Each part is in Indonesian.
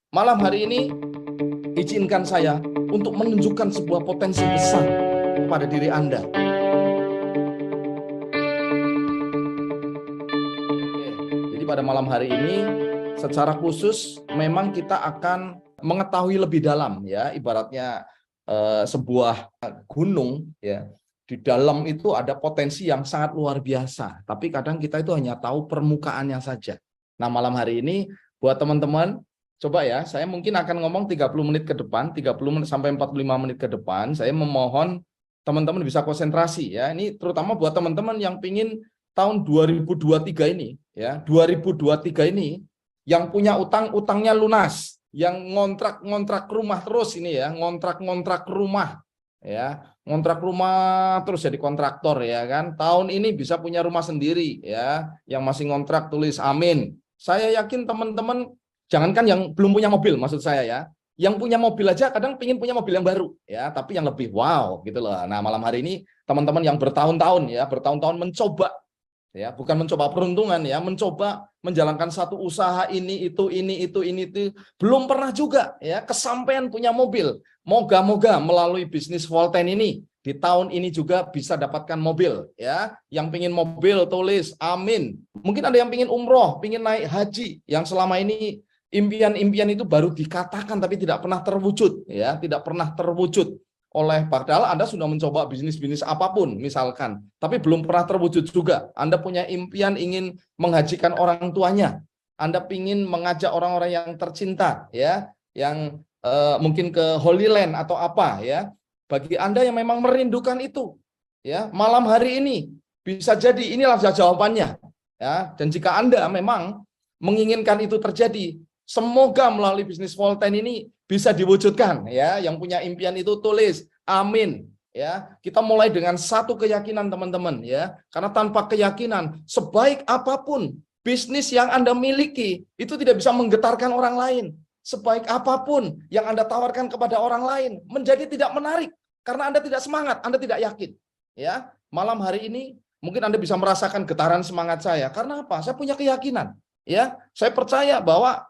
Malam hari ini, izinkan saya untuk menunjukkan sebuah potensi besar kepada diri Anda. Oke, jadi pada malam hari ini, secara khusus memang kita akan mengetahui lebih dalam, ya, ibaratnya sebuah gunung, ya. Di dalam itu ada potensi yang sangat luar biasa, tapi kadang kita itu hanya tahu permukaannya saja. Nah, malam hari ini buat teman-teman, coba ya, saya mungkin akan ngomong 30 menit ke depan, 30 menit sampai 45 menit ke depan. Saya memohon teman-teman bisa konsentrasi, ya. Ini terutama buat teman-teman yang pingin tahun 2023 ini, ya, 2023 ini yang punya utang, utangnya lunas, yang ngontrak rumah terus ini, ya, ngontrak rumah, ya, ngontrak rumah terus jadi kontraktor, ya kan, tahun ini bisa punya rumah sendiri, ya. Yang masih ngontrak tulis amin. Saya yakin teman-teman, jangankan yang belum punya mobil, maksud saya, ya, yang punya mobil aja kadang pingin punya mobil yang baru, ya, tapi yang lebih wow gitu loh. Nah, malam hari ini teman-teman yang bertahun-tahun, ya, bertahun-tahun mencoba, ya, bukan mencoba peruntungan, ya, mencoba menjalankan satu usaha ini itu belum pernah juga, ya, kesampaian punya mobil. Moga-moga melalui bisnis Volten ini di tahun ini juga bisa dapatkan mobil, ya. Yang pingin mobil tulis amin. Mungkin ada yang pingin umroh, pingin naik haji, yang selama ini impian-impian itu baru dikatakan tapi tidak pernah terwujud, ya, tidak pernah terwujud. Padahal Anda sudah mencoba bisnis-bisnis apapun misalkan, tapi belum pernah terwujud juga. Anda punya impian ingin menghajikan orang tuanya, Anda ingin mengajak orang-orang yang tercinta, ya, yang mungkin ke Holy Land atau apa, ya. Bagi Anda yang memang merindukan itu, ya, malam hari ini bisa jadi inilah jawabannya, ya. Dan jika Anda memang menginginkan itu terjadi, semoga melalui bisnis Volten ini bisa diwujudkan, ya. Yang punya impian itu tulis amin, ya. Kita mulai dengan satu keyakinan, teman-teman, ya. Karena tanpa keyakinan, sebaik apapun bisnis yang Anda miliki itu tidak bisa menggetarkan orang lain. Sebaik apapun yang Anda tawarkan kepada orang lain menjadi tidak menarik karena Anda tidak semangat, Anda tidak yakin, ya. Malam hari ini mungkin Anda bisa merasakan getaran semangat saya. Karena apa? Saya punya keyakinan, ya. Saya percaya bahwa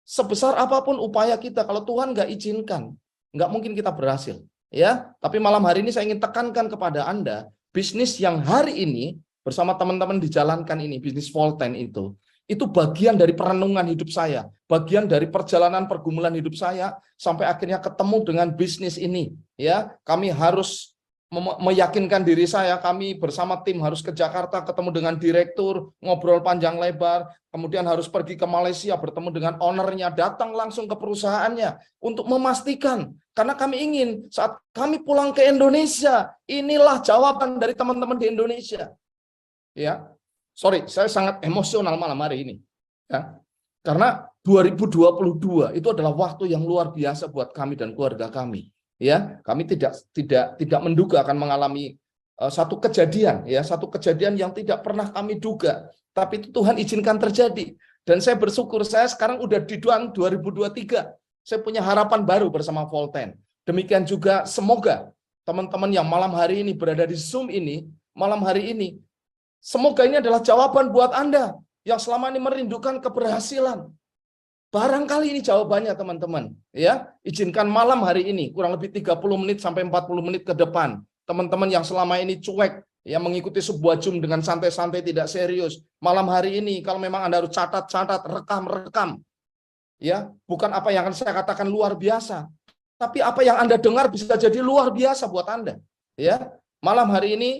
sebesar apapun upaya kita, kalau Tuhan nggak izinkan, nggak mungkin kita berhasil, ya. Tapi malam hari ini saya ingin tekankan kepada Anda, bisnis yang hari ini bersama teman-teman dijalankan ini, bisnis Volten itu bagian dari perenungan hidup saya, bagian dari perjalanan pergumulan hidup saya sampai akhirnya ketemu dengan bisnis ini, ya. Kami harus meyakinkan diri saya, kami bersama tim harus ke Jakarta, ketemu dengan direktur, ngobrol panjang lebar, kemudian harus pergi ke Malaysia, bertemu dengan ownernya, datang langsung ke perusahaannya untuk memastikan, karena kami ingin saat kami pulang ke Indonesia, inilah jawaban dari teman-teman di Indonesia, ya. Sorry, saya sangat emosional malam hari ini, ya, karena 2022 itu adalah waktu yang luar biasa buat kami dan keluarga kami. Ya, kami tidak menduga akan mengalami satu kejadian, ya, satu kejadian yang tidak pernah kami duga, tapi itu Tuhan izinkan terjadi. Dan saya bersyukur saya sekarang udah di 2023. Saya punya harapan baru bersama Volten. Demikian juga semoga teman-teman yang malam hari ini berada di Zoom ini, malam hari ini, semoga ini adalah jawaban buat Anda yang selama ini merindukan keberhasilan. Barangkali ini jawabannya, teman-teman, ya. Izinkan malam hari ini kurang lebih 30 menit sampai 40 menit ke depan, teman-teman yang selama ini cuek, ya, mengikuti sebuah Zoom dengan santai-santai tidak serius. Malam hari ini kalau memang Anda harus catat-catat, rekam-rekam, ya, bukan apa yang akan saya katakan luar biasa, tapi apa yang Anda dengar bisa jadi luar biasa buat Anda, ya. Malam hari ini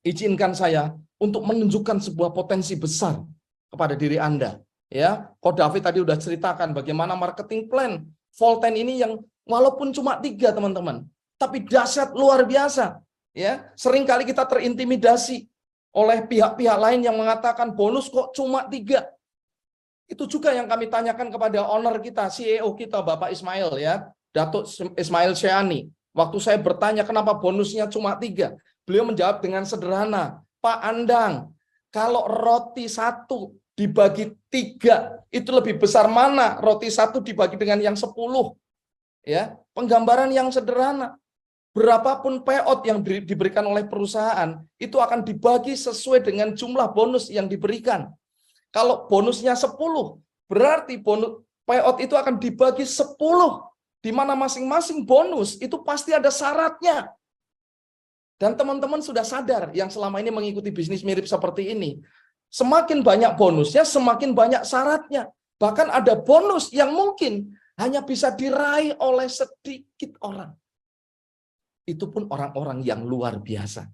izinkan saya untuk menunjukkan sebuah potensi besar kepada diri Anda. Ya, Ko David tadi udah ceritakan bagaimana marketing plan Volten ini yang walaupun cuma 3, teman-teman, tapi dahsyat luar biasa. Ya, seringkali kita terintimidasi oleh pihak-pihak lain yang mengatakan bonus kok cuma 3. Itu juga yang kami tanyakan kepada owner kita, CEO kita, Bapak Ismail, ya, Datuk Ismail Syahani. Waktu saya bertanya kenapa bonusnya cuma 3, beliau menjawab dengan sederhana, Pak Andang, kalau roti 1 dibagi 3, itu lebih besar mana roti 1 dibagi dengan yang 10? Ya, penggambaran yang sederhana. Berapapun payout yang diberikan oleh perusahaan, itu akan dibagi sesuai dengan jumlah bonus yang diberikan. Kalau bonusnya 10, berarti bonus Payout itu akan dibagi 10, di mana masing-masing bonus itu pasti ada syaratnya. Dan teman-teman sudah sadar yang selama ini mengikuti bisnis mirip seperti ini. Semakin banyak bonusnya, semakin banyak syaratnya. Bahkan ada bonus yang mungkin hanya bisa diraih oleh sedikit orang. Itu pun orang-orang yang luar biasa.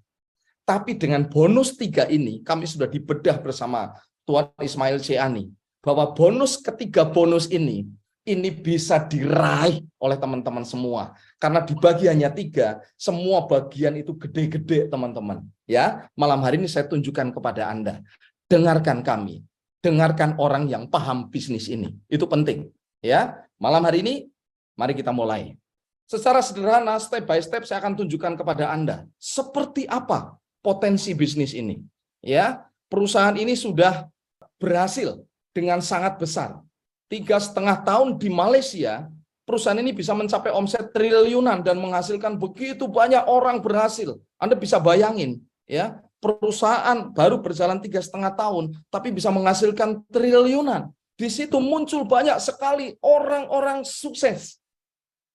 Tapi dengan bonus 3 ini, kami sudah dibedah bersama Tuan Ismail Ciani, bahwa bonus ketiga bonus ini bisa diraih oleh teman-teman semua. Karena dibagi hanya 3, semua bagian itu gede-gede teman-teman. Ya, malam hari ini saya tunjukkan kepada Anda. Dengarkan kami, dengarkan orang yang paham bisnis ini. Itu penting. Ya, malam hari ini, mari kita mulai. Secara sederhana, step by step saya akan tunjukkan kepada Anda seperti apa potensi bisnis ini. Ya, perusahaan ini sudah berhasil dengan sangat besar. 3,5 tahun di Malaysia, perusahaan ini bisa mencapai omset triliunan dan menghasilkan begitu banyak orang berhasil. Anda bisa bayangin, ya, perusahaan baru berjalan 3,5 tahun, tapi bisa menghasilkan triliunan. Di situ muncul banyak sekali orang-orang sukses.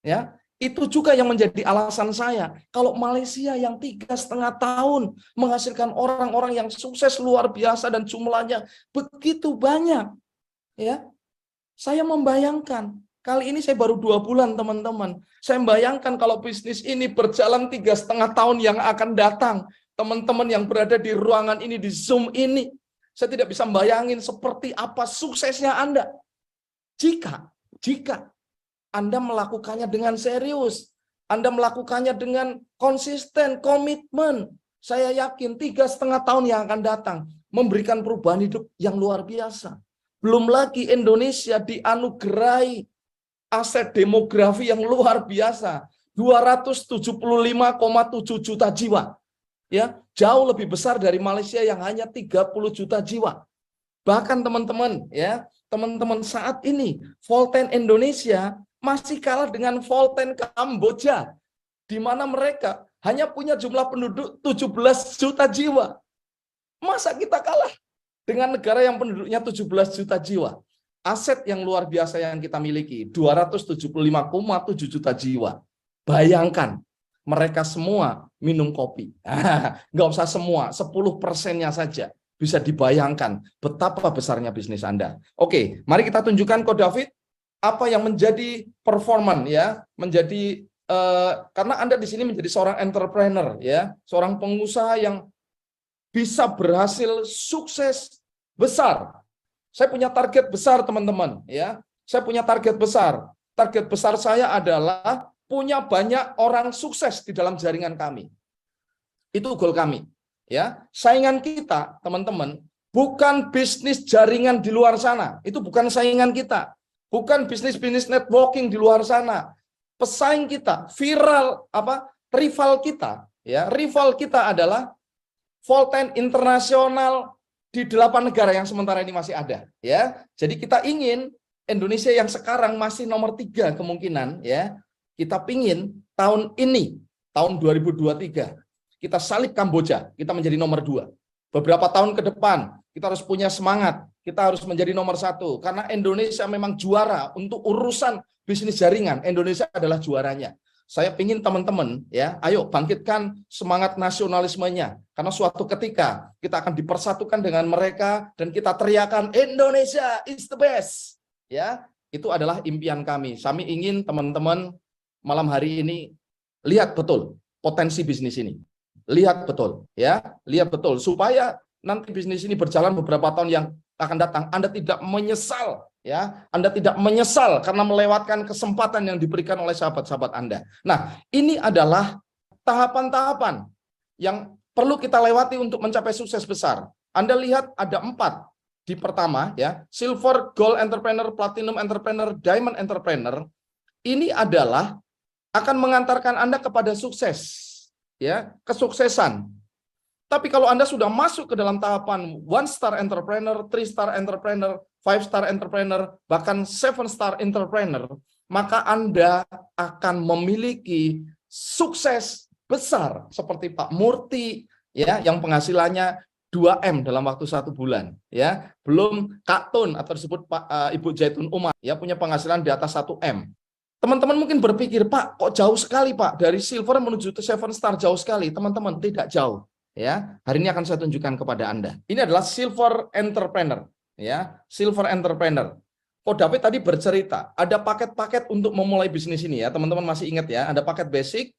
Ya, itu juga yang menjadi alasan saya. Kalau Malaysia yang 3,5 tahun menghasilkan orang-orang yang sukses luar biasa dan jumlahnya begitu banyak, ya. Saya membayangkan, kali ini saya baru 2 bulan teman-teman. Saya membayangkan kalau bisnis ini berjalan 3,5 tahun yang akan datang. Teman-teman yang berada di ruangan ini, di Zoom ini, saya tidak bisa membayangin seperti apa suksesnya Anda. Jika Anda melakukannya dengan serius, Anda melakukannya dengan konsisten, komitmen, saya yakin 3,5 tahun yang akan datang memberikan perubahan hidup yang luar biasa. Belum lagi Indonesia dianugerahi aset demografi yang luar biasa, 275,7 juta jiwa. Ya, jauh lebih besar dari Malaysia yang hanya 30 juta jiwa. Bahkan teman-teman, ya, teman-teman saat ini Volten Indonesia masih kalah dengan Volten Kamboja, di mana mereka hanya punya jumlah penduduk 17 juta jiwa. Masa kita kalah dengan negara yang penduduknya 17 juta jiwa? Aset yang luar biasa yang kita miliki, 275,7 juta jiwa. Bayangkan, mereka semua minum kopi. Nggak usah semua, 10%-nya saja. Bisa dibayangkan betapa besarnya bisnis Anda. Oke, mari kita tunjukkan Ko David apa yang menjadi performan, ya, menjadi karena Anda di sini menjadi seorang entrepreneur, ya, seorang pengusaha yang bisa berhasil sukses besar. Saya punya target besar teman-teman, ya. Saya punya target besar. Target besar saya adalah punya banyak orang sukses di dalam jaringan kami. Itu goal kami, ya. Saingan kita, teman-teman, bukan bisnis jaringan di luar sana. Itu bukan saingan kita. Bukan bisnis networking di luar sana. Pesaing kita, rival kita, ya. Rival kita adalah Volten Internasional di 8 negara yang sementara ini masih ada, ya. Jadi kita ingin Indonesia yang sekarang masih nomor 3 kemungkinan, ya. Kita pingin tahun ini, tahun 2023, kita salib Kamboja, kita menjadi nomor 2. Beberapa tahun ke depan, kita harus punya semangat, kita harus menjadi nomor 1. Karena Indonesia memang juara untuk urusan bisnis jaringan. Indonesia adalah juaranya. Saya ingin teman-teman, ya, ayo bangkitkan semangat nasionalismenya. Karena suatu ketika kita akan dipersatukan dengan mereka dan kita teriakan Indonesia is the best. Ya, itu adalah impian kami. Kami ingin teman-teman malam hari ini lihat betul potensi bisnis ini. Lihat betul, ya, lihat betul supaya nanti bisnis ini berjalan beberapa tahun yang akan datang. Anda tidak menyesal. Ya, Anda tidak menyesal karena melewatkan kesempatan yang diberikan oleh sahabat-sahabat Anda. Nah, ini adalah tahapan-tahapan yang perlu kita lewati untuk mencapai sukses besar. Anda lihat ada 4. Di pertama, ya, silver, gold entrepreneur, platinum entrepreneur, diamond entrepreneur. Ini adalah akan mengantarkan Anda kepada sukses, ya, kesuksesan. Tapi kalau Anda sudah masuk ke dalam tahapan 1-star entrepreneur, 3-star entrepreneur, 5-star entrepreneur, bahkan 7-star entrepreneur, maka Anda akan memiliki sukses besar seperti Pak Murti, ya, yang penghasilannya 2M dalam waktu 1 bulan, ya. Belum Kak Tun atau disebut Ibu Zaitun Umar, ya, punya penghasilan di atas 1M. Teman-teman mungkin berpikir, Pak, kok jauh sekali, Pak, dari silver menuju ke 7 star, jauh sekali. Teman-teman, tidak jauh, ya. Hari ini akan saya tunjukkan kepada Anda. Ini adalah silver entrepreneur, ya, silver entrepreneur. Oh, David tadi bercerita, ada paket-paket untuk memulai bisnis ini, ya. Teman-teman masih ingat, ya, ada paket basic,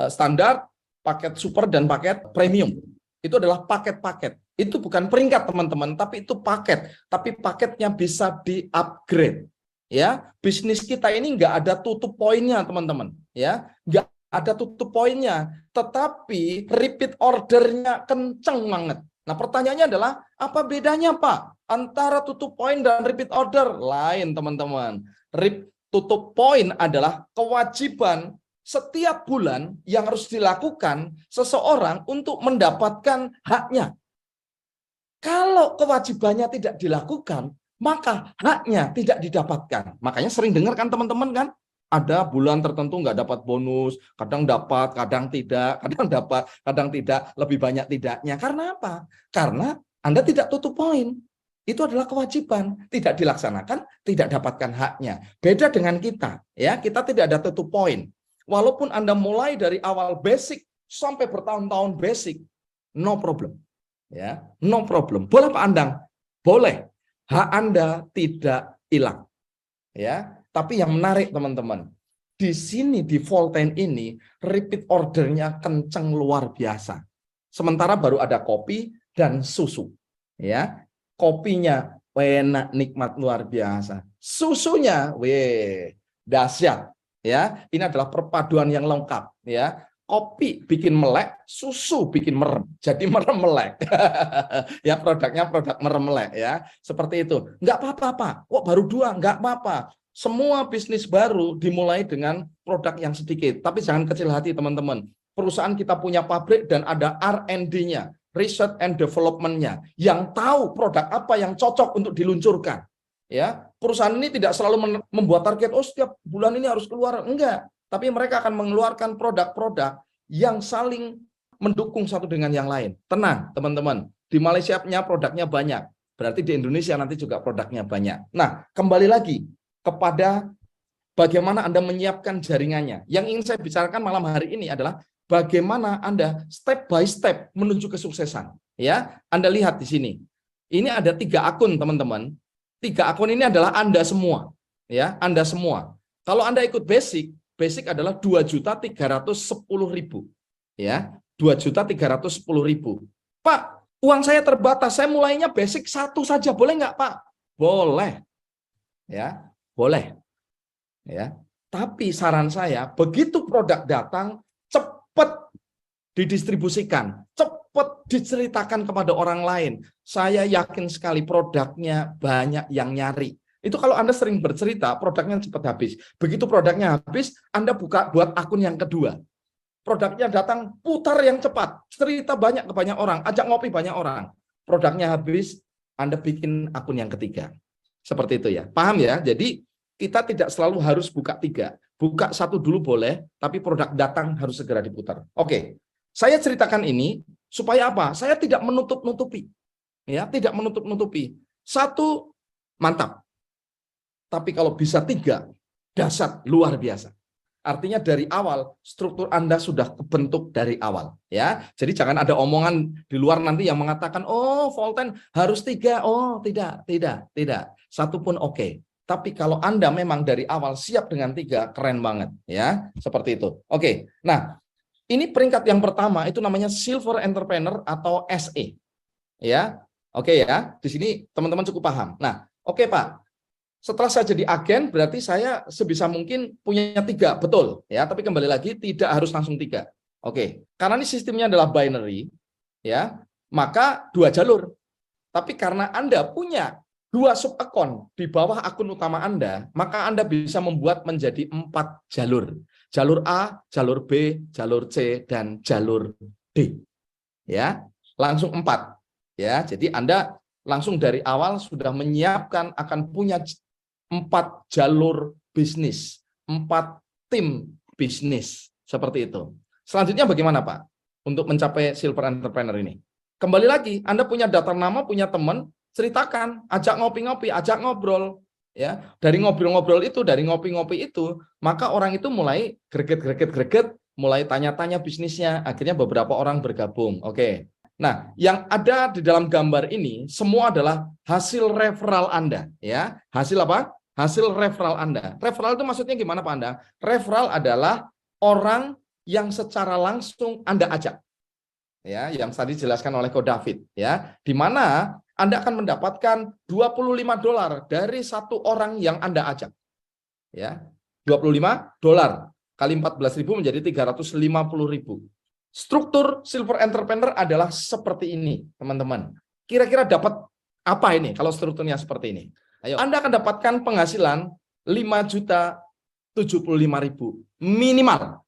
standar, paket super, dan paket premium. Itu adalah paket-paket. Itu bukan peringkat, teman-teman, tapi itu paket. Tapi paketnya bisa di-upgrade. Ya, bisnis kita ini nggak ada tutup poinnya, teman-teman. Ya, nggak ada tutup poinnya. Tetapi repeat ordernya kenceng banget. Nah, pertanyaannya adalah, apa bedanya, Pak, antara tutup poin dan repeat order? Lain, teman-teman. Tutup poin adalah kewajiban setiap bulan yang harus dilakukan seseorang untuk mendapatkan haknya. Kalau kewajibannya tidak dilakukan, maka haknya tidak didapatkan. Makanya sering dengar kan teman-teman kan, ada bulan tertentu nggak dapat bonus, kadang dapat, kadang tidak, kadang dapat, kadang tidak, lebih banyak tidaknya. Karena apa? Karena Anda tidak tutup poin. Itu adalah kewajiban, tidak dilaksanakan, tidak dapatkan haknya. Beda dengan kita, ya, kita tidak ada tutup poin. Walaupun Anda mulai dari awal basic sampai bertahun-tahun basic, no problem. Ya, no problem. Boleh Pak Andang? Boleh. Hak Anda tidak hilang. Ya, tapi yang menarik teman-teman, di sini di Volten ini repeat ordernya kenceng luar biasa. Sementara baru ada kopi dan susu. Ya, kopinya enak, nikmat luar biasa. Susunya, dahsyat. Ya, ini adalah perpaduan yang lengkap. Ya, kopi bikin melek, susu bikin merem, jadi merem melek. Ya, produknya produk merem melek, ya, seperti itu. Nggak apa-apa, Pak. Kok baru 2? Nggak apa-apa. Semua bisnis baru dimulai dengan produk yang sedikit, tapi jangan kecil hati, teman-teman. Perusahaan kita punya pabrik dan ada R&D-nya, research and development-nya, yang tahu produk apa yang cocok untuk diluncurkan. Ya, perusahaan ini tidak selalu membuat target, oh setiap bulan ini harus keluar, enggak. Tapi mereka akan mengeluarkan produk-produk yang saling mendukung satu dengan yang lain. Tenang, teman-teman. Di Malaysia punya produknya banyak. Berarti di Indonesia nanti juga produknya banyak. Nah, kembali lagi kepada bagaimana Anda menyiapkan jaringannya. Yang ingin saya bicarakan malam hari ini adalah bagaimana Anda step by step menuju kesuksesan. Ya, Anda lihat di sini. Ini ada 3 akun, teman-teman. 3 akun ini adalah Anda semua. Ya, Anda semua. Kalau Anda ikut basic adalah 2.310.000. Ya, 2.310.000. Pak, uang saya terbatas, saya mulainya basic 1 saja, boleh nggak, Pak? Boleh. Ya, boleh. Ya. Tapi saran saya, begitu produk datang, cepat didistribusikan, cepat diceritakan kepada orang lain. Saya yakin sekali produknya banyak yang nyari. Itu kalau Anda sering bercerita, produknya cepat habis. Begitu produknya habis, Anda buat akun yang kedua. Produknya datang, putar yang cepat. Cerita banyak ke banyak orang, ajak ngopi banyak orang. Produknya habis, Anda bikin akun yang ketiga. Seperti itu ya. Paham ya? Jadi kita tidak selalu harus buka 3. Buka 1 dulu boleh, tapi produk datang harus segera diputar. Oke. Saya ceritakan ini supaya apa? Saya tidak menutup-nutupi. Ya, tidak menutup-nutupi. 1 mantap. Tapi kalau bisa 3, dahsyat, luar biasa. Artinya dari awal struktur Anda sudah kebentuk dari awal, ya. Jadi jangan ada omongan di luar nanti yang mengatakan, "Oh, Volten harus 3." Oh, tidak. 1 pun oke. Tapi kalau Anda memang dari awal siap dengan 3, keren banget, ya. Seperti itu. Oke. Nah, ini peringkat yang pertama, itu namanya Silver Entrepreneur atau SE. Ya, oke ya. Di sini teman-teman cukup paham. Nah, oke Pak. Setelah saya jadi agen, berarti saya sebisa mungkin punya 3, betul. Ya, tapi kembali lagi tidak harus langsung 3. Oke, karena ini sistemnya adalah binary, ya, maka 2 jalur. Tapi karena Anda punya 2 sub akun di bawah akun utama Anda, maka Anda bisa membuat menjadi 4 jalur. Jalur A, jalur B, jalur C, dan jalur D. Ya, langsung 4. Ya, jadi Anda langsung dari awal sudah menyiapkan akan punya 4 jalur bisnis, 4 tim bisnis, seperti itu. Selanjutnya bagaimana Pak untuk mencapai silver entrepreneur ini? Kembali lagi, Anda punya daftar nama, punya teman, ceritakan, ajak ngopi-ngopi, ajak ngobrol. Ya, dari ngobrol-ngobrol itu, dari ngopi-ngopi itu, maka orang itu mulai greget, mulai tanya-tanya bisnisnya, akhirnya beberapa orang bergabung. Oke. Nah, yang ada di dalam gambar ini semua adalah hasil referral Anda, ya. Hasil apa? Hasil referral Anda. Referral itu maksudnya gimana Pak Anda? Referral adalah orang yang secara langsung Anda ajak. Ya, yang tadi dijelaskan oleh Ko David, ya. Di mana Anda akan mendapatkan $25 dari satu orang yang Anda ajak. Ya. $25 kali 14.000 menjadi 350.000. Struktur silver entrepreneur adalah seperti ini, teman-teman. Kira-kira dapat apa ini kalau strukturnya seperti ini? Ayo, Anda akan dapatkan penghasilan 5.075.000 minimal.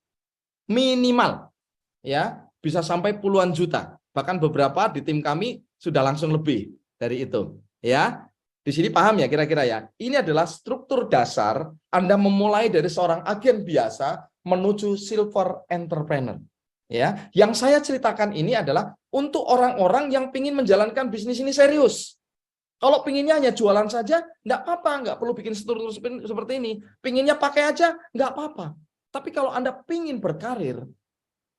Minimal. Ya, bisa sampai puluhan juta. Bahkan beberapa di tim kami sudah langsung lebih dari itu, ya. Di sini paham ya kira-kira ya. Ini adalah struktur dasar Anda memulai dari seorang agen biasa menuju silver entrepreneur. Ya, yang saya ceritakan ini adalah untuk orang-orang yang ingin menjalankan bisnis ini serius. Kalau pinginnya hanya jualan saja, enggak apa-apa, enggak perlu bikin struktur seperti ini. Pinginnya pakai aja, enggak apa-apa. Tapi kalau Anda pingin berkarir,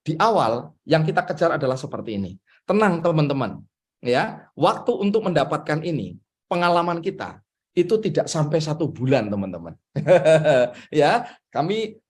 di awal yang kita kejar adalah seperti ini. Tenang teman-teman, ya. Waktu untuk mendapatkan ini, pengalaman kita itu tidak sampai 1 bulan, teman-teman. Ya, kami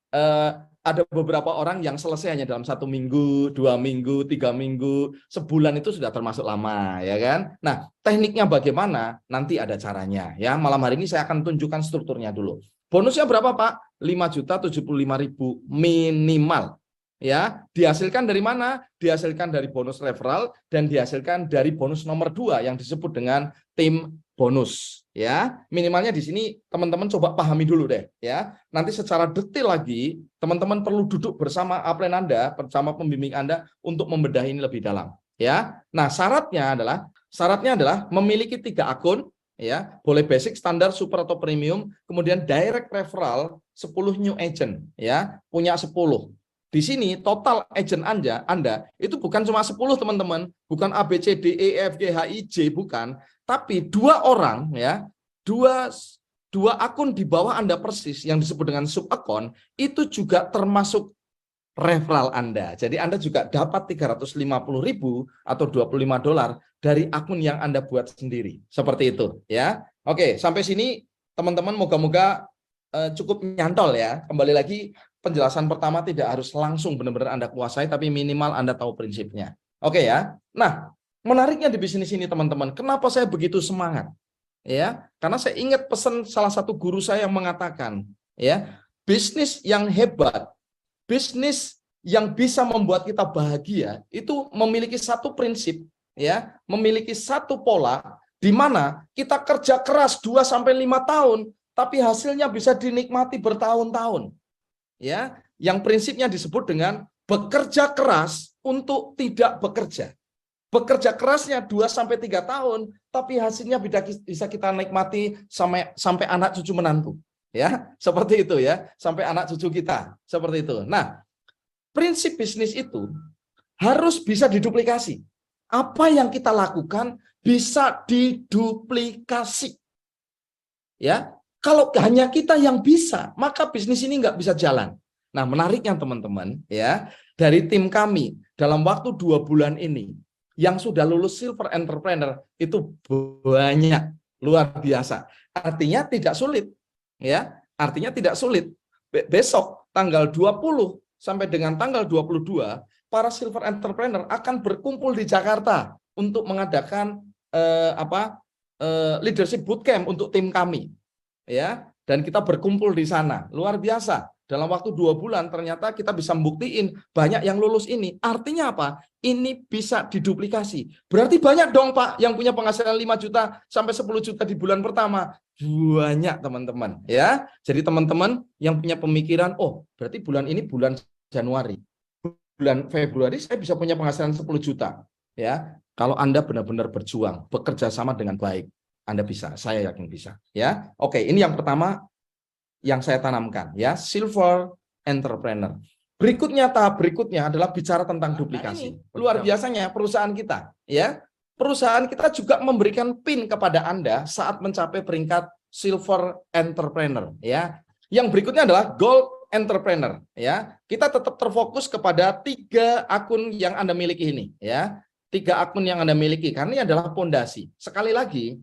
ada beberapa orang yang selesai hanya dalam 1 minggu, 2 minggu, 3 minggu, sebulan itu sudah termasuk lama, ya kan? Nah, tekniknya bagaimana? Nanti ada caranya, ya. Malam hari ini saya akan tunjukkan strukturnya dulu. Bonusnya berapa, Pak? 5.075.000 minimal. Ya, dihasilkan dari mana? Dihasilkan dari bonus referral dan dihasilkan dari bonus nomor 2 yang disebut dengan tim bonus. Ya, minimalnya di sini teman-teman coba pahami dulu deh. Ya, nanti secara detail lagi teman-teman perlu duduk bersama upline Anda, bersama pembimbing Anda untuk membedah ini lebih dalam. Ya, nah syaratnya adalah memiliki 3 akun. Ya, boleh basic, standar, super atau premium, kemudian direct referral 10 new agent. Ya, punya 10. Di sini total agent Anda itu bukan cuma 10 teman-teman, bukan A B C D E F G H I J, bukan, tapi 2 orang, ya, dua akun di bawah Anda persis yang disebut dengan sub account itu juga termasuk referral Anda. Jadi Anda juga dapat 350.000 atau $25 dari akun yang Anda buat sendiri. Seperti itu, ya. Oke, sampai sini teman-teman moga-moga cukup nyantol ya. Kembali lagi, penjelasan pertama tidak harus langsung benar-benar Anda kuasai, tapi minimal Anda tahu prinsipnya. Oke ya. Nah, menariknya di bisnis ini teman-teman, kenapa saya begitu semangat? Ya, karena saya ingat pesan salah satu guru saya yang mengatakan, ya, bisnis yang hebat, bisnis yang bisa membuat kita bahagia itu memiliki satu prinsip, ya, memiliki satu pola di mana kita kerja keras 2-5 tahun, tapi hasilnya bisa dinikmati bertahun-tahun. Ya, yang prinsipnya disebut dengan bekerja keras untuk tidak bekerja. Bekerja kerasnya 2-3 tahun, tapi hasilnya bisa kita nikmati sampai anak cucu menantu. Ya, seperti itu ya, sampai anak cucu kita, seperti itu. Nah, prinsip bisnis itu harus bisa diduplikasi. Apa yang kita lakukan bisa diduplikasi. Ya, kalau hanya kita yang bisa, maka bisnis ini nggak bisa jalan. Nah, menariknya teman-teman, ya, dari tim kami dalam waktu 2 bulan ini, yang sudah lulus silver entrepreneur itu banyak, luar biasa. Artinya tidak sulit, ya. Artinya tidak sulit. Besok tanggal 20 sampai dengan tanggal 22, para silver entrepreneur akan berkumpul di Jakarta untuk mengadakan leadership bootcamp untuk tim kami. Ya, dan kita berkumpul di sana, luar biasa. Dalam waktu 2 bulan ternyata kita bisa membuktiin banyak yang lulus ini. Artinya apa? Ini bisa diduplikasi. Berarti banyak dong Pak yang punya penghasilan 5 juta sampai 10 juta di bulan pertama. Banyak teman-teman, ya. Jadi teman-teman yang punya pemikiran, oh berarti bulan ini bulan Januari, bulan Februari saya bisa punya penghasilan 10 juta. Ya, kalau Anda benar-benar berjuang, bekerja sama dengan baik, Anda bisa, saya yakin bisa. Ya, oke, ini yang pertama yang saya tanamkan, ya, silver entrepreneur. Berikutnya, tahap berikutnya adalah bicara tentang duplikasi. Luar biasanya perusahaan kita, ya. Perusahaan kita juga memberikan PIN kepada Anda saat mencapai peringkat Silver Entrepreneur, ya. Yang berikutnya adalah Gold Entrepreneur, ya. Kita tetap terfokus kepada 3 akun yang Anda miliki ini, ya. 3 akun yang Anda miliki, karena ini adalah pondasi. Sekali lagi,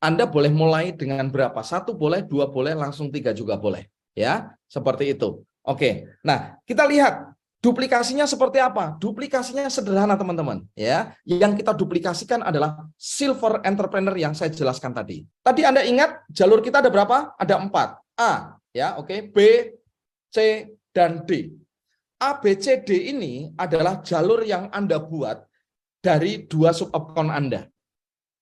Anda boleh mulai dengan berapa? 1 boleh, 2 boleh, langsung 3 juga boleh, ya. Seperti itu. Oke, nah kita lihat duplikasinya seperti apa. Duplikasinya sederhana teman-teman, ya. Yang kita duplikasikan adalah Silver Entrepreneur yang saya jelaskan tadi. Tadi Anda ingat jalur kita ada berapa? Ada 4. A, ya, oke. B, C, dan D. A, B, C, D ini adalah jalur yang Anda buat dari 2 sub account Anda,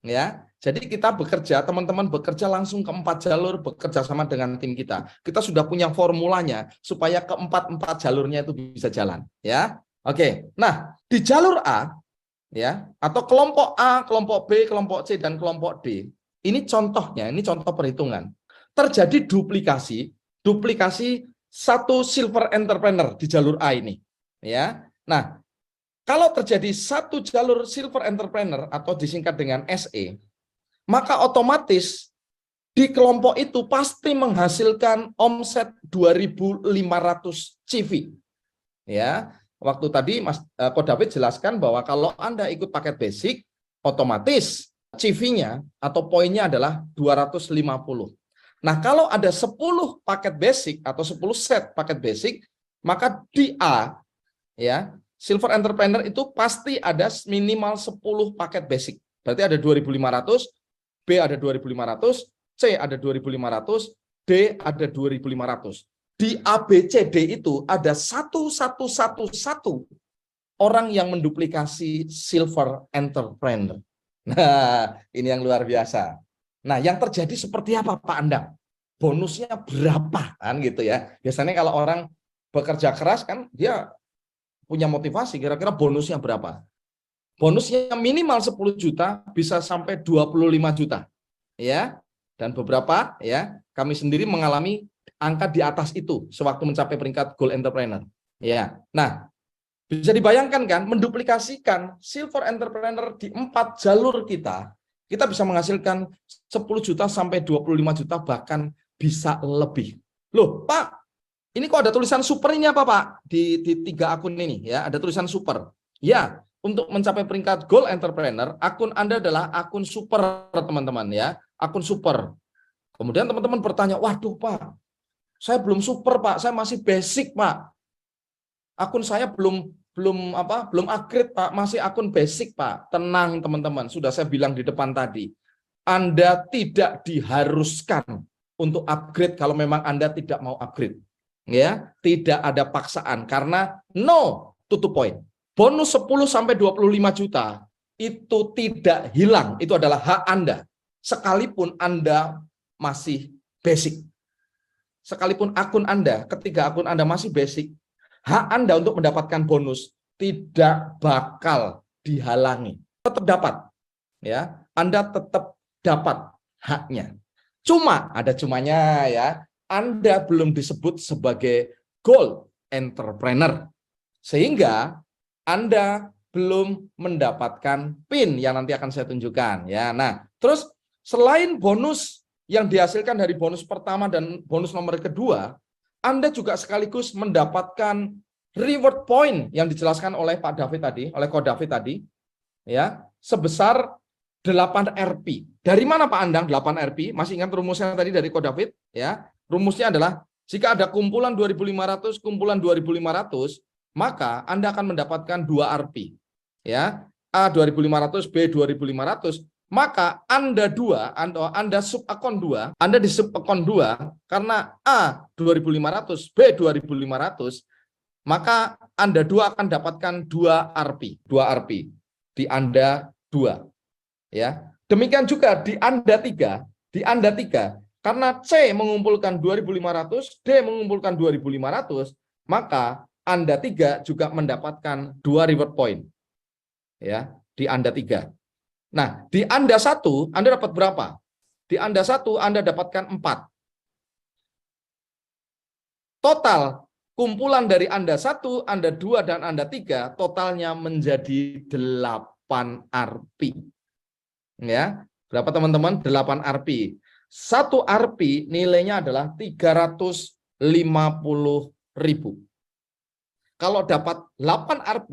ya. Jadi kita bekerja, teman-teman bekerja langsung ke 4 jalur, bekerja sama dengan tim kita. Kita sudah punya formulanya supaya ke-4 jalurnya itu bisa jalan, ya. Oke. Nah, di jalur A, ya, atau kelompok A, kelompok B, kelompok C, dan kelompok D, ini contohnya, ini contoh perhitungan. Terjadi duplikasi 1 Silver Entrepreneur di jalur A ini, ya. Nah, kalau terjadi 1 jalur Silver Entrepreneur atau disingkat dengan SE, maka otomatis di kelompok itu pasti menghasilkan omset 2.500 CV. Ya, waktu tadi Ko David jelaskan bahwa kalau Anda ikut paket basic, otomatis CV-nya atau poinnya adalah 250. Nah, kalau ada 10 paket basic atau 10 set paket basic, maka di A, ya, Silver Entrepreneur itu pasti ada minimal 10 paket basic. Berarti ada 2.500, B ada 2.500, C ada 2.500, D ada 2.500. Di ABCD itu ada 1 orang yang menduplikasi Silver Entrepreneur. Nah, ini yang luar biasa. Nah, yang terjadi seperti apa Pak Andang? Bonusnya berapa? Kan gitu ya. Biasanya kalau orang bekerja keras kan dia punya motivasi, kira-kira bonusnya berapa? Bonusnya minimal 10 juta, bisa sampai 25 juta. Ya. Dan beberapa ya, kami sendiri mengalami angka di atas itu sewaktu mencapai peringkat Gold Entrepreneur. Ya. Nah, bisa dibayangkan kan menduplikasikan Silver Entrepreneur di 4 jalur kita bisa menghasilkan 10 juta sampai 25 juta bahkan bisa lebih. Loh, Pak, ini kok ada tulisan super ini apa, Pak? Di 3 akun ini ya, ada tulisan super. Ya, untuk mencapai peringkat Gold Entrepreneur, akun Anda adalah akun super, teman-teman ya, akun super. Kemudian teman-teman bertanya, waduh Pak, saya belum super Pak, saya masih basic Pak. Akun saya belum upgrade Pak, masih akun basic Pak. Tenang teman-teman, sudah saya bilang di depan tadi, Anda tidak diharuskan untuk upgrade kalau memang Anda tidak mau upgrade. Ya, tidak ada paksaan karena no to the point. Bonus 10 sampai 25 juta itu tidak hilang, itu adalah hak Anda. Sekalipun Anda masih basic. Sekalipun akun Anda, ketika akun Anda masih basic, hak Anda untuk mendapatkan bonus tidak bakal dihalangi. Tetap dapat. Ya, Anda tetap dapat haknya. Cuma ada cumanya ya. Anda belum disebut sebagai Gold Entrepreneur. Sehingga Anda belum mendapatkan PIN yang nanti akan saya tunjukkan ya. Nah, terus selain bonus yang dihasilkan dari bonus pertama dan bonus nomor kedua, Anda juga sekaligus mendapatkan reward point yang dijelaskan oleh Pak David tadi, oleh Ko David tadi ya, sebesar 8 Rp. Dari mana Pak Andang 8 Rp? Masih ingat rumusnya tadi dari Ko David ya? Rumusnya adalah jika ada kumpulan 2.500, kumpulan 2.500, maka Anda akan mendapatkan 2 Rp. Ya, A 2.500, B 2.500, maka Anda sub akun 2, Anda di sub akun 2 karena A 2.500, B 2.500, maka Anda 2 akan dapatkan 2 Rp, 2 Rp di Anda 2. Ya. Demikian juga di Anda 3, karena C mengumpulkan 2.500, D mengumpulkan 2.500, maka Anda 3 juga mendapatkan 2 reward point. Ya, di Anda 3. Nah, di Anda 1, Anda dapat berapa? Di Anda 1, Anda dapatkan 4. Total kumpulan dari Anda 1, Anda 2, dan Anda 3, totalnya menjadi 8 Rp. Ya, berapa teman-teman? 8 Rp. 1 Rp nilainya adalah 350.000. Kalau dapat 8 Rp,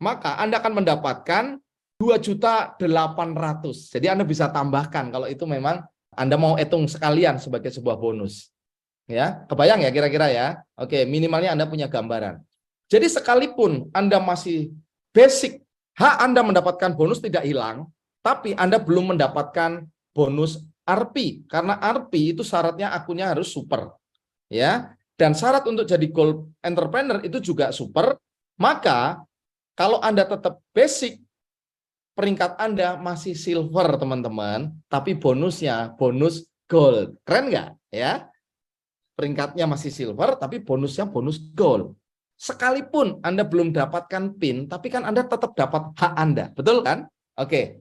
maka Anda akan mendapatkan 2.800.000. Jadi Anda bisa tambahkan kalau itu memang Anda mau hitung sekalian sebagai sebuah bonus. Ya, kebayang ya kira-kira ya? Oke, minimalnya Anda punya gambaran. Jadi sekalipun Anda masih basic, hak Anda mendapatkan bonus tidak hilang, tapi Anda belum mendapatkan bonus Rp, karena Rp itu syaratnya akunnya harus super. Ya, dan syarat untuk jadi gold entrepreneur itu juga super. Maka kalau Anda tetap basic, peringkat Anda masih silver, teman-teman, tapi bonusnya bonus gold. Keren nggak? Ya, peringkatnya masih silver, tapi bonusnya bonus gold. Sekalipun Anda belum dapatkan PIN, tapi kan Anda tetap dapat hak Anda. Betul kan? Oke.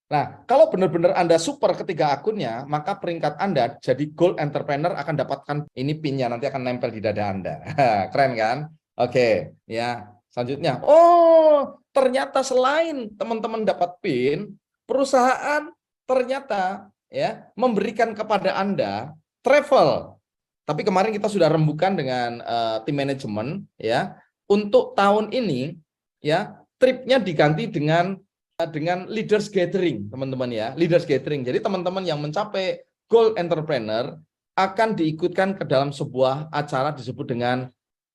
Nah, kalau benar-benar Anda super ketiga akunnya, maka peringkat Anda jadi gold entrepreneur akan dapatkan ini PIN-nya, nanti akan nempel di dada Anda. Keren kan? Oke, ya. Selanjutnya, oh, ternyata selain teman-teman dapat PIN, perusahaan ternyata ya memberikan kepada Anda travel. Tapi kemarin kita sudah rembukan dengan tim manajemen ya, untuk tahun ini ya tripnya diganti dengan leaders gathering, teman-teman ya, leaders gathering. Jadi teman-teman yang mencapai gold entrepreneur akan diikutkan ke dalam sebuah acara disebut dengan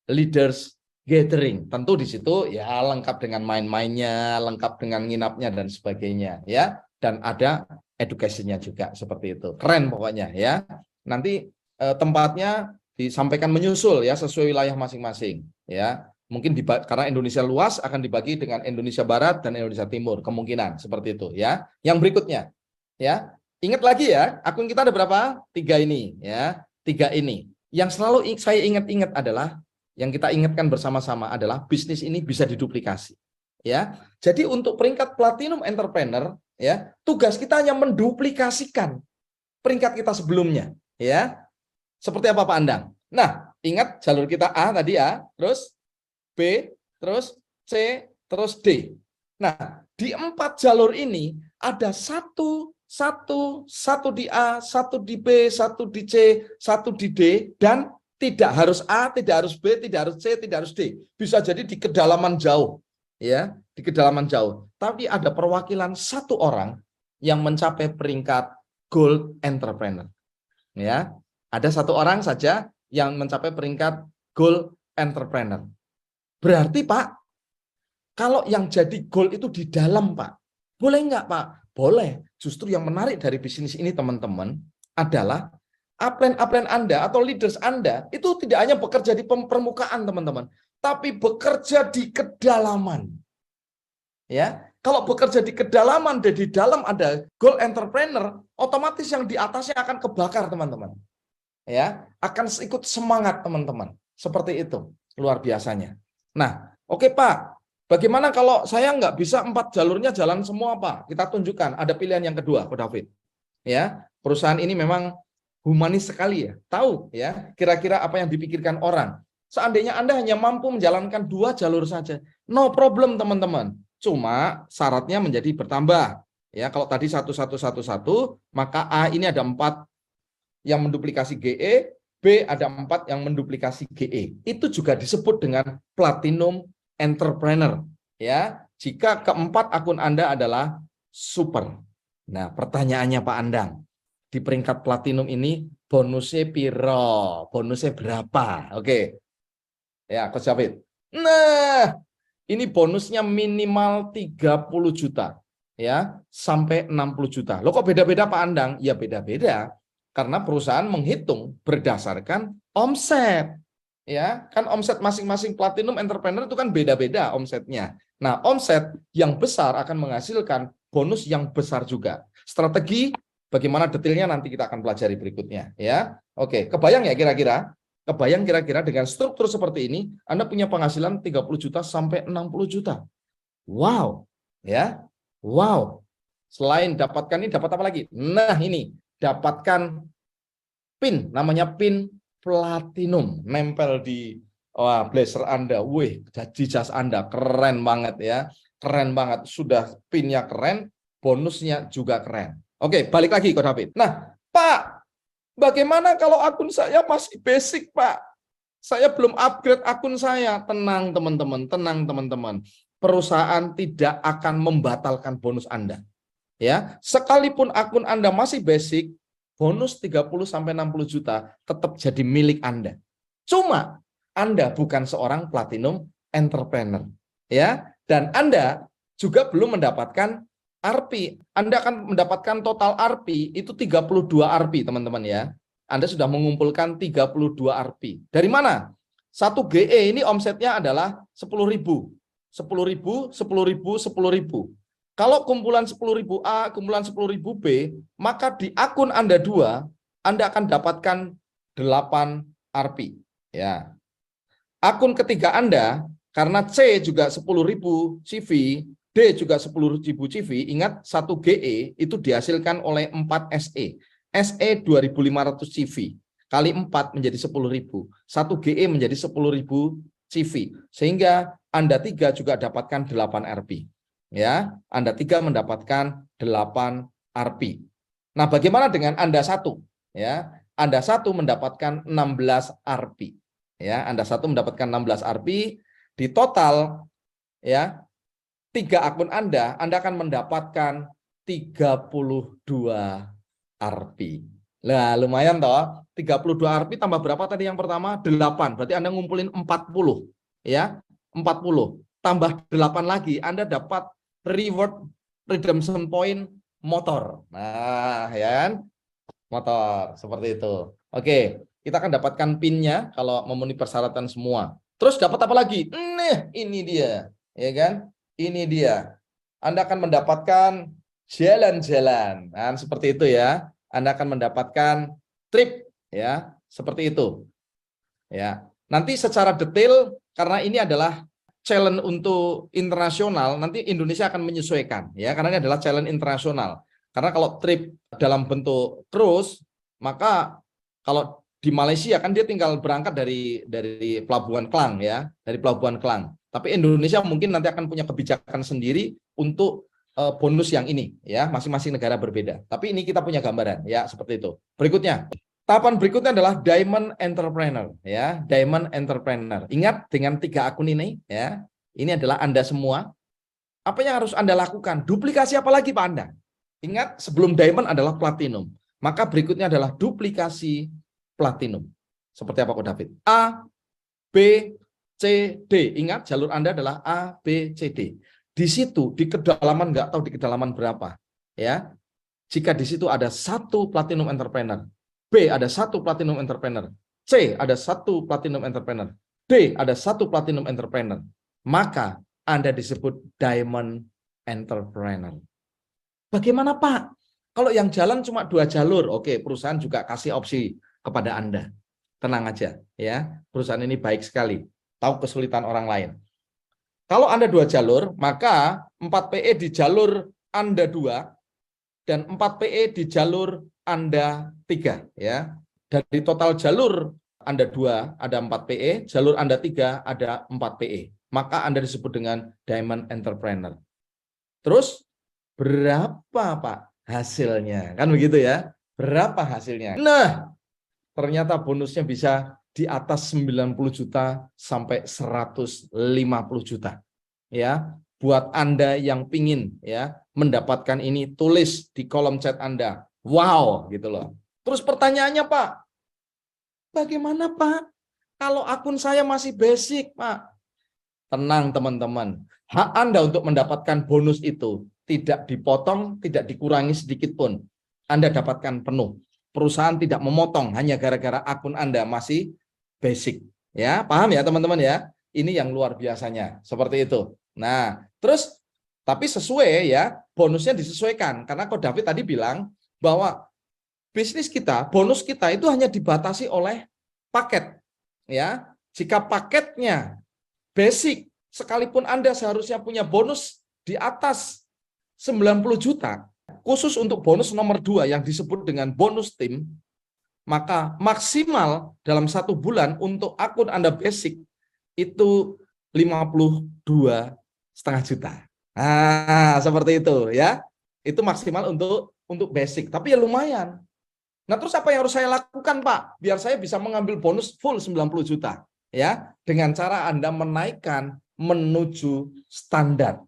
leaders gathering. Tentu di situ ya lengkap dengan main-mainnya, lengkap dengan nginapnya dan sebagainya ya, dan ada education-nya juga seperti itu. Keren pokoknya ya. Nanti tempatnya disampaikan menyusul ya sesuai wilayah masing-masing ya. Mungkin karena Indonesia luas akan dibagi dengan Indonesia Barat dan Indonesia Timur, kemungkinan seperti itu ya. Yang berikutnya ya, ingat lagi ya, akun kita ada berapa? 3 ini ya, 3 ini. Yang selalu saya ingat-ingat adalah, yang kita ingatkan bersama-sama adalah bisnis ini bisa diduplikasi ya. Jadi untuk peringkat platinum entrepreneur ya, tugas kita hanya menduplikasikan peringkat kita sebelumnya ya. Seperti apa Pak Andang? Nah, ingat jalur kita A tadi A, terus B, terus C, terus D. Nah, di 4 jalur ini ada satu di A, satu di B, satu di C, satu di D, dan tidak harus A, tidak harus B, tidak harus C, tidak harus D. Bisa jadi di kedalaman jauh, ya, di kedalaman jauh. Tapi ada perwakilan satu orang yang mencapai peringkat gold entrepreneur. Ya, ada satu orang saja yang mencapai peringkat gold entrepreneur. Berarti Pak, kalau yang jadi gold itu di dalam Pak, boleh nggak Pak? Boleh. Justru yang menarik dari bisnis ini teman-teman adalah upline Anda atau leaders Anda itu tidak hanya bekerja di permukaan teman-teman, tapi bekerja di kedalaman. Ya, kalau bekerja di kedalaman dan di dalam ada gold entrepreneur, otomatis yang di atasnya akan kebakar teman-teman. Ya, akan ikut semangat teman-teman. Seperti itu, luar biasanya. Nah, oke Pak, bagaimana kalau saya nggak bisa 4 jalurnya jalan semua Pak? Kita tunjukkan, ada pilihan yang kedua Pak David. Ya, perusahaan ini memang humanis sekali ya. Tahu ya, kira-kira apa yang dipikirkan orang. Seandainya Anda hanya mampu menjalankan 2 jalur saja, no problem teman-teman. Cuma syaratnya menjadi bertambah. Ya, kalau tadi 1111, maka A ini ada 4 yang menduplikasi GE, B ada 4 yang menduplikasi GE. Itu juga disebut dengan platinum entrepreneur. Ya, jika keempat akun Anda adalah super. Nah, pertanyaannya Pak Andang, di peringkat platinum ini bonusnya piro? Bonusnya berapa? Oke. Ya, Coach David. Nah, ini bonusnya minimal 30 juta. Ya, sampai 60 juta. Loh kok beda-beda Pak Andang? Ya beda-beda. Karena perusahaan menghitung berdasarkan omset. Ya, kan omset masing-masing platinum entrepreneur itu kan beda-beda omsetnya. Nah, omset yang besar akan menghasilkan bonus yang besar juga. Strategi bagaimana detailnya nanti kita akan pelajari berikutnya ya. Oke, kebayang ya kira-kira? Kebayang kira-kira dengan struktur seperti ini Anda punya penghasilan 30 juta sampai 60 juta. Wow, ya. Wow. Selain dapatkan ini dapat apa lagi? Nah, ini dapatkan PIN, namanya PIN platinum, nempel di Wah, blazer Anda, wih, jadi jas Anda keren banget ya. Keren banget. Sudah pinnya keren, bonusnya juga keren. Oke, balik lagi Ko David. Nah, Pak, bagaimana kalau akun saya masih basic, Pak? Saya belum upgrade akun saya. Tenang, teman-teman. Tenang, teman-teman. Perusahaan tidak akan membatalkan bonus Anda. Ya, sekalipun akun Anda masih basic, bonus 30-60 juta tetap jadi milik Anda. Cuma Anda bukan seorang platinum entrepreneur, ya. Dan Anda juga belum mendapatkan RP. Anda akan mendapatkan total RP itu 32 RP, teman-teman ya. Anda sudah mengumpulkan 32 RP. Dari mana? 1 GE ini omsetnya adalah 10.000. 10.000, 10.000, 10.000. Kalau kumpulan 10.000 A, kumpulan 10.000 B, maka di akun Anda 2, Anda akan dapatkan 8 RP. Ya. Akun ketiga Anda, karena C juga 10.000 CV, D juga 10.000 CV, ingat 1 GE itu dihasilkan oleh 4 SE. SE 2.500 CV, kali 4 menjadi 10.000. 1 GE menjadi 10.000 CV. Sehingga Anda 3 juga dapatkan 8 RP. Ya, Anda 3 mendapatkan 8 RP. Nah, bagaimana dengan Anda 1? Ya, Anda 1 mendapatkan 16 RP. Ya, Anda 1 mendapatkan 16 RP. Di total ya 3 akun Anda akan mendapatkan 32 RP. Nah, lumayan toh. 32 RP tambah berapa tadi yang pertama? 8. Berarti Anda ngumpulin 40. Ya, 40. Tambah 8 lagi, Anda dapat reward redemption point motor. Nah, ya kan? Motor seperti itu. Oke, kita akan dapatkan PIN-nya kalau memenuhi persyaratan semua. Terus dapat apa lagi? Nih, ini dia, ya kan? Ini dia. Anda akan mendapatkan jalan-jalan. Nah, seperti itu ya. Anda akan mendapatkan trip ya, seperti itu. Ya. Nanti secara detail karena ini adalah challenge untuk internasional, nanti Indonesia akan menyesuaikan ya, karena ini adalah challenge internasional. Karena kalau trip dalam bentuk cruise, maka kalau di Malaysia kan dia tinggal berangkat dari Pelabuhan Klang ya, dari Pelabuhan Klang. Tapi Indonesia mungkin nanti akan punya kebijakan sendiri untuk bonus yang ini ya, masing-masing negara berbeda. Tapi ini kita punya gambaran ya, seperti itu. Berikutnya. Tahapan berikutnya adalah Diamond Entrepreneur ya, Diamond Entrepreneur. Ingat dengan 3 akun ini ya. Ini adalah Anda semua. Apa yang harus Anda lakukan? Duplikasi apa lagi Pak Anda? Ingat sebelum Diamond adalah Platinum. Maka berikutnya adalah duplikasi Platinum. Seperti apa Ko David? A, B, C, D. Ingat jalur Anda adalah A, B, C, D. Di situ di kedalaman nggak tahu di kedalaman berapa ya. Jika di situ ada 1 Platinum Entrepreneur, B ada 1 Platinum Entrepreneur, C ada 1 Platinum Entrepreneur, D ada 1 Platinum Entrepreneur, maka Anda disebut Diamond Entrepreneur. Bagaimana Pak? Kalau yang jalan cuma 2 jalur, oke, perusahaan juga kasih opsi kepada Anda. Tenang aja ya, perusahaan ini baik sekali, tahu kesulitan orang lain. Kalau Anda 2 jalur, maka 4 PE di jalur Anda 2 dan 4 PE di jalur Anda 3 ya. Dari total jalur Anda 2 ada 4 PE, jalur Anda 3 ada 4 PE. Maka Anda disebut dengan Diamond Entrepreneur. Terus berapa Pak hasilnya? Kan begitu ya. Berapa hasilnya? Nah, ternyata bonusnya bisa di atas 90 juta sampai 150 juta. Ya, buat Anda yang pingin ya mendapatkan ini, tulis di kolom chat Anda. Wow, gitu loh. Terus pertanyaannya Pak, bagaimana Pak kalau akun saya masih basic Pak? Tenang teman-teman, hak Anda untuk mendapatkan bonus itu tidak dipotong, tidak dikurangi sedikit pun. Anda dapatkan penuh. Perusahaan tidak memotong hanya gara-gara akun Anda masih basic. Ya, paham ya teman-teman ya? Ini yang luar biasanya, seperti itu. Nah, terus tapi sesuai ya, bonusnya disesuaikan. Karena Ko David tadi bilang bahwa bisnis kita, bonus kita itu hanya dibatasi oleh paket. Ya, jika paketnya basic, sekalipun Anda seharusnya punya bonus di atas 90 juta, khusus untuk bonus nomor 2 yang disebut dengan bonus tim, maka maksimal dalam 1 bulan untuk akun Anda basic itu 52,5 juta. Nah, seperti itu ya. Itu maksimal untuk basic, tapi ya lumayan. Nah, terus apa yang harus saya lakukan, Pak? Biar saya bisa mengambil bonus full 90 juta. Ya, dengan cara Anda menaikkan menuju standar.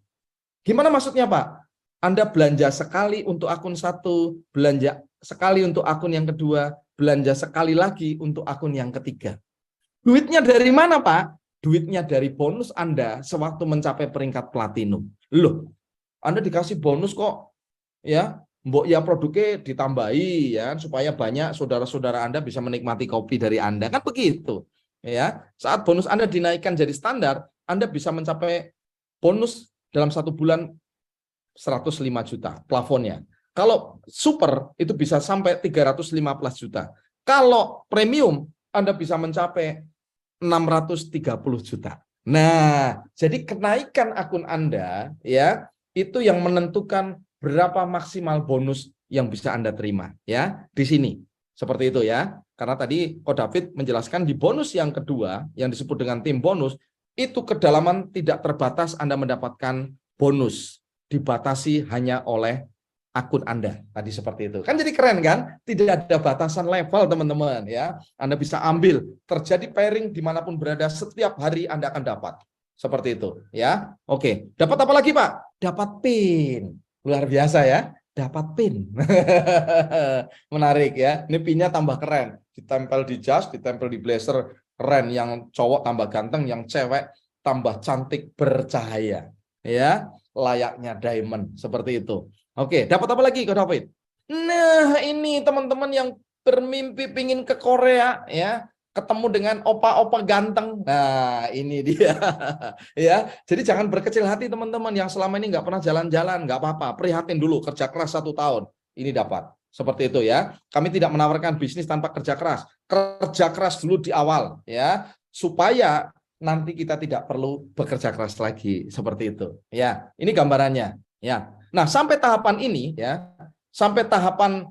Gimana maksudnya, Pak? Anda belanja sekali untuk akun satu, belanja sekali untuk akun yang kedua, belanja sekali lagi untuk akun yang ketiga. Duitnya dari mana, Pak? Duitnya dari bonus Anda sewaktu mencapai peringkat platinum. Loh, Anda dikasih bonus kok, ya? Mbok ya produknya ditambahi ya supaya banyak saudara-saudara Anda bisa menikmati kopi dari Anda, kan begitu ya. Saat bonus Anda dinaikkan jadi standar, Anda bisa mencapai bonus dalam 1 bulan 105 juta plafonnya. Kalau super itu bisa sampai 315 juta. Kalau premium Anda bisa mencapai 630 juta. Nah, jadi kenaikan akun Anda ya itu yang menentukan berapa maksimal bonus yang bisa Anda terima ya di sini. Seperti itu ya. Karena tadi Ko David menjelaskan di bonus yang kedua yang disebut dengan tim bonus itu kedalaman tidak terbatas Anda mendapatkan bonus, dibatasi hanya oleh akun Anda tadi seperti itu. Kan jadi keren kan? Tidak ada batasan level teman-teman ya. Anda bisa ambil, terjadi pairing dimanapun berada setiap hari Anda akan dapat. Seperti itu ya. Oke, dapat apa lagi Pak? Dapat pin. Luar biasa ya. Dapat pin. Menarik ya. Ini pinnya tambah keren. Ditempel di jas, ditempel di blazer. Keren. Yang cowok tambah ganteng, yang cewek tambah cantik bercahaya. Ya, layaknya diamond. Seperti itu. Oke, dapat apa lagi Ko David? Nah, ini teman-teman yang bermimpi pingin ke Korea ya, ketemu dengan opa-opa ganteng. Nah, ini dia. Ya, jadi jangan berkecil hati teman-teman yang selama ini nggak pernah jalan-jalan, nggak apa-apa. Prihatin dulu, kerja keras 1 tahun. Ini dapat. Seperti itu ya. Kami tidak menawarkan bisnis tanpa kerja keras. Kerja keras dulu di awal ya, supaya nanti kita tidak perlu bekerja keras lagi. Seperti itu. Ya, ini gambarannya. Ya. Nah, sampai tahapan ini ya, sampai tahapan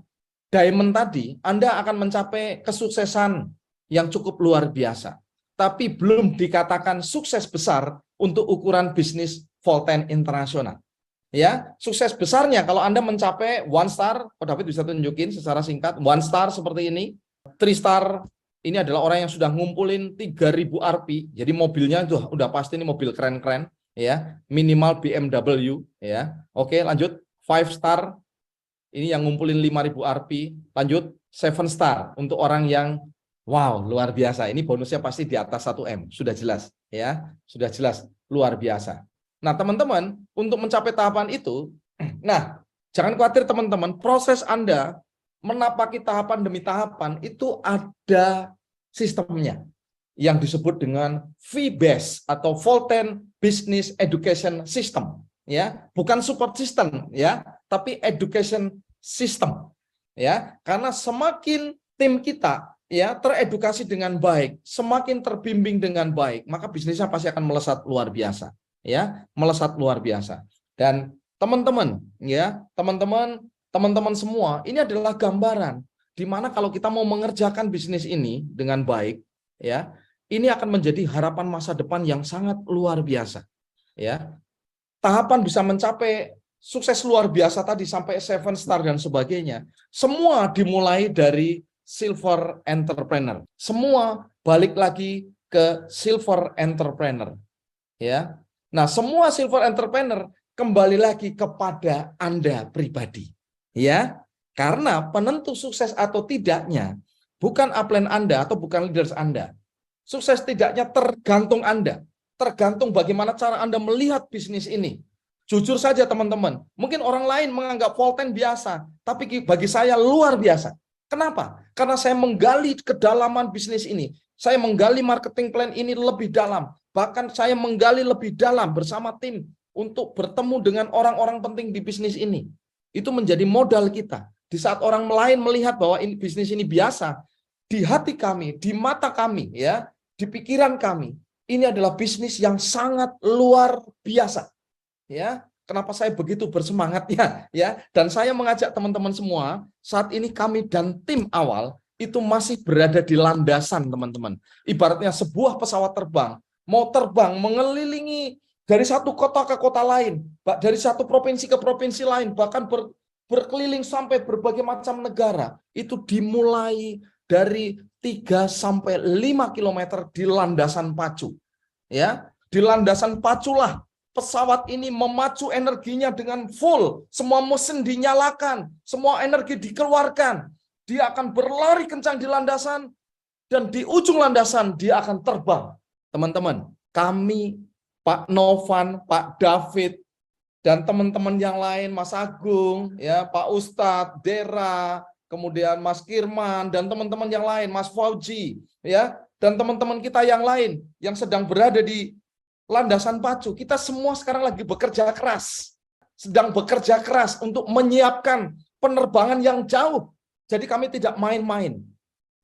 diamond tadi, Anda akan mencapai kesuksesan yang cukup luar biasa. Tapi belum dikatakan sukses besar untuk ukuran bisnis Volten internasional. Ya, sukses besarnya kalau Anda mencapai 1 star, Ko David bisa tunjukin secara singkat, 1 star seperti ini, 3 star, ini adalah orang yang sudah ngumpulin 3.000 Rp. Jadi mobilnya tuh udah pasti ini mobil keren-keren. Ya, minimal BMW ya. Oke, lanjut 5 star, ini yang ngumpulin 5.000 Rp. Lanjut 7 star untuk orang yang wow, luar biasa. Ini bonusnya pasti di atas 1 M, sudah jelas ya, sudah jelas luar biasa. Nah, teman-teman, untuk mencapai tahapan itu, nah, jangan khawatir teman-teman, proses Anda menapaki tahapan demi tahapan itu ada sistemnya yang disebut dengan VBES atau Volten Business Education System ya, bukan support system ya, tapi education system ya, karena semakin tim kita ya teredukasi dengan baik, semakin terbimbing dengan baik, maka bisnisnya pasti akan melesat luar biasa ya, melesat luar biasa. Dan teman-teman ya, teman-teman semua, ini adalah gambaran di mana kalau kita mau mengerjakan bisnis ini dengan baik ya, ini akan menjadi harapan masa depan yang sangat luar biasa. Ya, tahapan bisa mencapai sukses luar biasa tadi sampai 7 star dan sebagainya. Semua dimulai dari silver entrepreneur. Semua balik lagi ke silver entrepreneur. Ya, nah semua silver entrepreneur kembali lagi kepada Anda pribadi. Ya, karena penentu sukses atau tidaknya bukan upline Anda atau bukan leaders Anda. Sukses tidaknya tergantung Anda. Tergantung bagaimana cara Anda melihat bisnis ini. Jujur saja teman-teman, mungkin orang lain menganggap Volten biasa, tapi bagi saya luar biasa. Kenapa? Karena saya menggali kedalaman bisnis ini. Saya menggali marketing plan ini lebih dalam. Bahkan saya menggali lebih dalam bersama tim untuk bertemu dengan orang-orang penting di bisnis ini. Itu menjadi modal kita. Di saat orang lain melihat bahwa ini bisnis ini biasa, di hati kami, di mata kami, ya, di pikiran kami, ini adalah bisnis yang sangat luar biasa. Ya, kenapa saya begitu bersemangatnya? Ya, dan saya mengajak teman-teman semua, saat ini kami dan tim awal itu masih berada di landasan, teman-teman. Ibaratnya sebuah pesawat terbang mau terbang mengelilingi dari satu kota ke kota lain, dari satu provinsi ke provinsi lain, bahkan berkeliling sampai berbagai macam negara. Itu dimulai dari 3 sampai 5 kilometer di landasan pacu. Ya, di landasan paculah pesawat ini memacu energinya dengan full, semua mesin dinyalakan, semua energi dikeluarkan. Dia akan berlari kencang di landasan, dan di ujung landasan dia akan terbang. Teman-teman, kami, Pak Novan, Pak David, dan teman-teman yang lain, Mas Agung, ya, Pak Ustadz, Dera, kemudian Mas Kirman, dan teman-teman yang lain, Mas Fauji, ya, dan teman-teman kita yang lain yang sedang berada di landasan pacu. Kita semua sekarang lagi bekerja keras, sedang bekerja keras untuk menyiapkan penerbangan yang jauh. Jadi kami tidak main-main.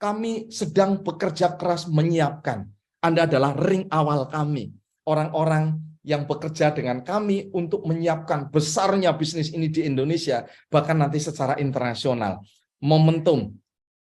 Kami sedang bekerja keras menyiapkan. Anda adalah ring awal kami. Orang-orang yang bekerja dengan kami untuk menyiapkan besarnya bisnis ini di Indonesia, bahkan nanti secara internasional. Momentum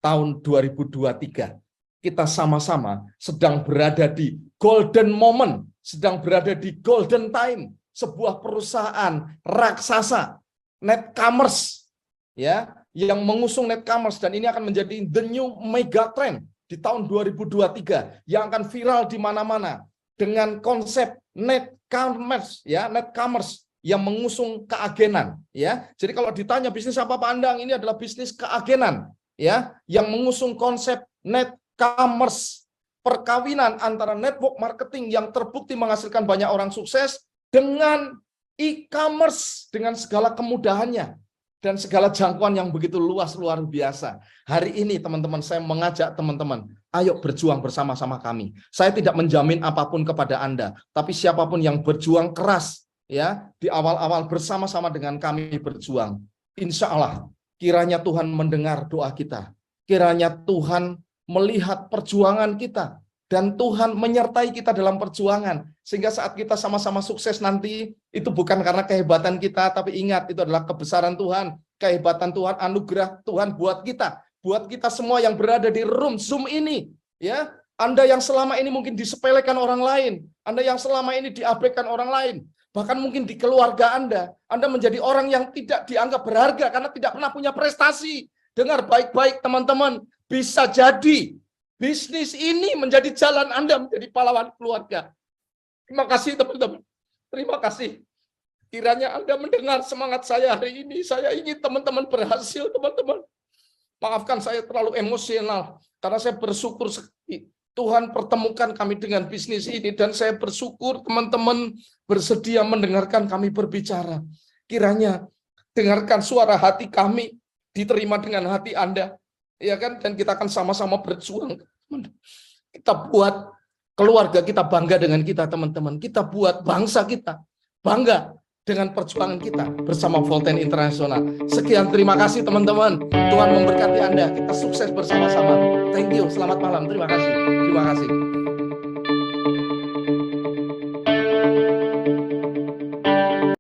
tahun 2023. Kita sama-sama sedang berada di golden moment, sedang berada di golden time. Sebuah perusahaan raksasa, Netcommerce, ya, yang mengusung Netcommerce, dan ini akan menjadi the new mega trend di tahun 2023 yang akan viral di mana-mana dengan konsep Netcommerce, ya, Netcommerce yang mengusung keagenan, ya. Jadi kalau ditanya bisnis apa Pak Andang, ini adalah bisnis keagenan, ya, yang mengusung konsep Netcommerce, perkawinan antara network marketing yang terbukti menghasilkan banyak orang sukses dengan e-commerce dengan segala kemudahannya dan segala jangkauan yang begitu luas, luar biasa. Hari ini teman-teman, saya mengajak teman-teman, ayo berjuang bersama-sama kami. Saya tidak menjamin apapun kepada Anda, tapi siapapun yang berjuang keras, ya, di awal-awal bersama-sama dengan kami berjuang, insya Allah kiranya Tuhan mendengar doa kita, kiranya Tuhan melihat perjuangan kita, dan Tuhan menyertai kita dalam perjuangan, sehingga saat kita sama-sama sukses nanti, itu bukan karena kehebatan kita, tapi ingat, itu adalah kebesaran Tuhan, kehebatan Tuhan, anugerah Tuhan buat kita semua yang berada di room Zoom ini, ya. Anda yang selama ini mungkin disepelekan orang lain, Anda yang selama ini diabaikan orang lain, bahkan mungkin di keluarga Anda menjadi orang yang tidak dianggap berharga karena tidak pernah punya prestasi. Dengar baik-baik teman-teman, bisa jadi bisnis ini menjadi jalan Anda menjadi pahlawan keluarga. Terima kasih teman-teman. Terima kasih. Kiranya Anda mendengar semangat saya hari ini. Saya ingin teman-teman berhasil, teman-teman. Maafkan saya terlalu emosional, karena saya bersyukur sekali Tuhan pertemukan kami dengan bisnis ini, dan saya bersyukur teman-teman bersedia mendengarkan kami berbicara. Kiranya dengarkan suara hati kami, diterima dengan hati Anda, ya kan? Dan kita akan sama-sama berjuang. Kita buat keluarga kita bangga dengan kita, teman-teman. Kita buat bangsa kita bangga dengan perjuangan kita bersama Volten Internasional. Sekian, terima kasih teman-teman. Tuhan memberkati Anda. Kita sukses bersama-sama. Thank you. Selamat malam. Terima kasih. Terima kasih.